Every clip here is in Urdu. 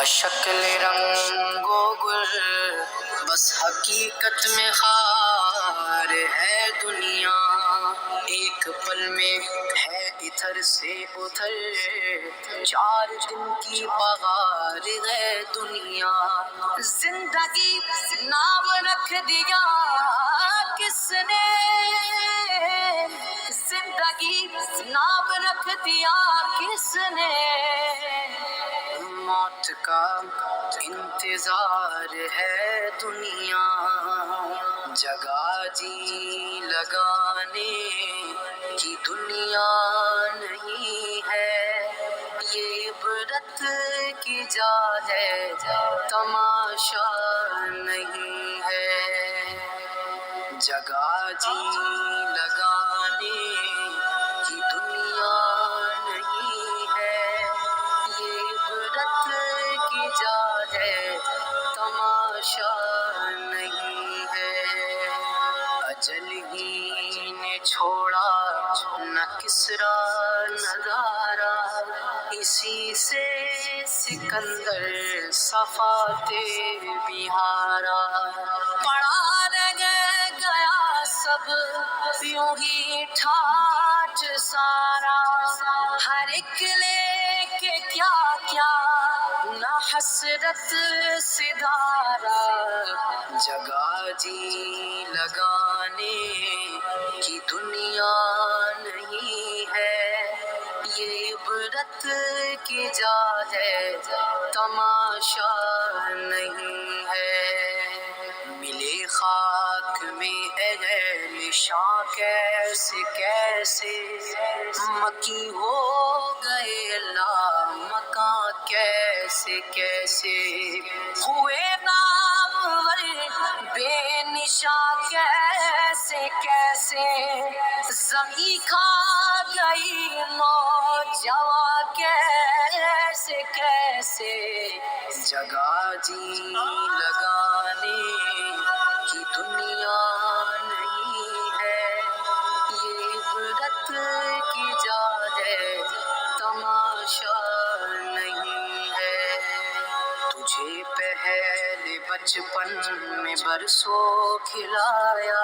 شکل رنگ و گل بس حقیقت میں خار ہے دنیا، ایک پل میں ہے ادھر سے ادھر، 4 دن کی بہار ہے دنیا۔ زندگی نام رکھ دیا کس نے، زندگی نام رکھ دیا کس نے، موت کا انتظار ہے دنیا۔ جگہ جی لگانے کی دنیا نہیں ہے، یہ عبرت کی جا ہے تماشا نہیں ہے۔ جگہ جی لگانے کی دنیا نہیں ہے، یہ عبرت کی جا ہے تماشا نہیں ہے۔ اجل ہی نے چھوڑا نہ کسریٰ نہ دارا، اسی سے سکندر صفاتے بہارا۔ پڑا رہ گیا سب یوں ہی ٹھاٹھ سارا، ہر ایک لے کے کیا کیا نہ حسرت سدھارا۔ جگہ جی لگانے کی دنیا نہیں ہے، یہ عبرت کی جا ہے تماشا نہیں ہے۔ ملے خاک میں اہل شاں کیسے کیسے، مکی ہو گئے لامکاں کیسے کیسے، ہوئے نامور بے نشاں کیسے کیسے، زمیں کھا گئی نوجواں کیسے کیسے۔ جگہ جی لگانے کی دنیا نہیں ہے، یہ عبرت کی جا ہے تماشا نہیں ہے۔ تجھے پہلے بچپن میں برسوں کھلایا،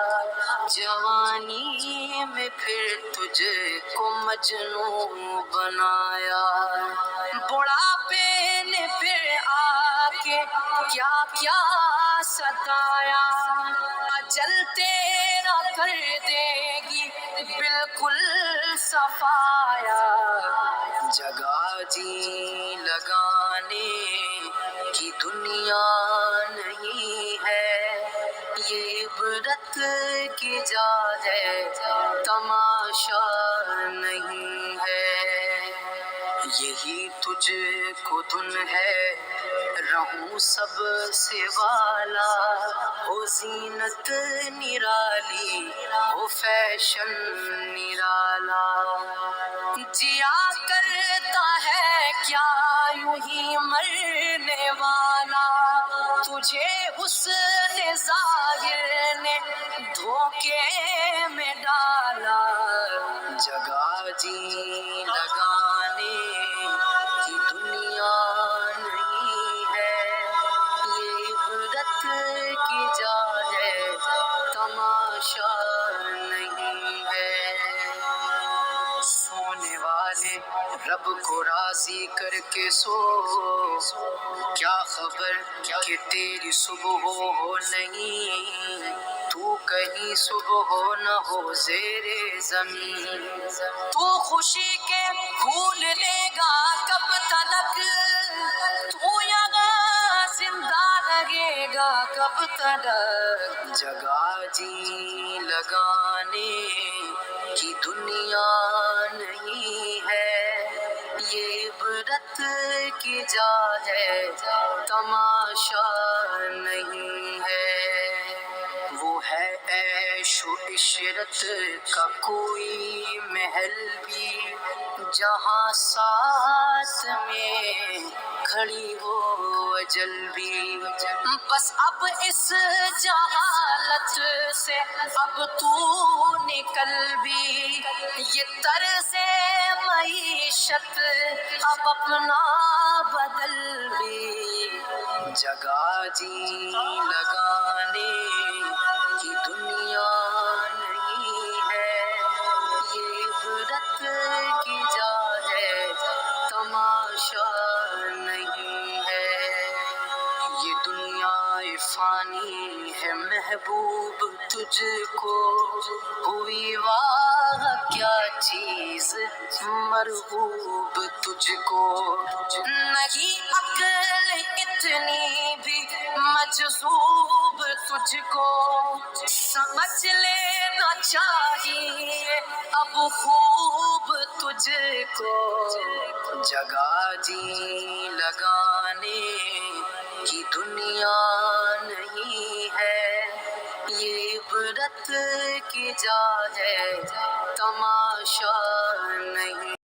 جوانی میں پھر تجھ کو مجنون بنایا، بڑھاپے نے پھر آ کے کیا کیا ستایا، اجل تیرا کر دے گی بالکل صفایا۔ جگہ جی لگانے کی دنیا نہیں ہے، یہ عبرت کی جا ہے تماشا نہیں ہے۔ یہی تجھ کو دھن ہے رہوں سب سے والا، ہو زینت نرالی ہو فیشن نرالا، جیا کرتا ہے کیا یوں ہی مرنے والا، تجھے حسن ظاہر نے دھوکے میں ڈالا۔ جگہ جی لگانے کی دنیا نہیں ہے، یہ عبرت کی جا ہے تماشا نہیں ہے۔ سونے والے رب کو راضی کر کے سو، کیا خبر کہ تیری صبح ہو نہیں، تو کہیں صبح ہو نہ ہو زیر زمین، تو خوشی کے پھول لے گا کب تلک، تو یہاں زندہ رہے گا کب تلک۔ جگہ جی لگانے کی دنیا نہیں ہے، یہ عبرت کی جا ہے تماشا نہیں ہے۔ وہ ہے عیش و عشرت کا کوئی محل بھی، جہاں ساتھ میں کھڑی ہو وجل بھی، بس اب اس جہالت سے اب تو نکل بھی، یہ طرز معیشت اب اپنا بدل بھی، جگہ جی لگانے کی دنیا نہیں ہے، یہ عبرت کی جا ہے تماشا نہیں ہے، یہ دنیا فانی ہے محبوب تجھ کو ہوئی واہ کیا چیز مرغوب تجھ کو، نہیں عقل اتنی بھی مجذوب تجھ کو، سمجھ لینا چاہیے اب خوب تجھ کو، جگہ جی لگانے کی دنیا نہیں ہے، یہ عبرت کی جا ہے تماشا نہیں۔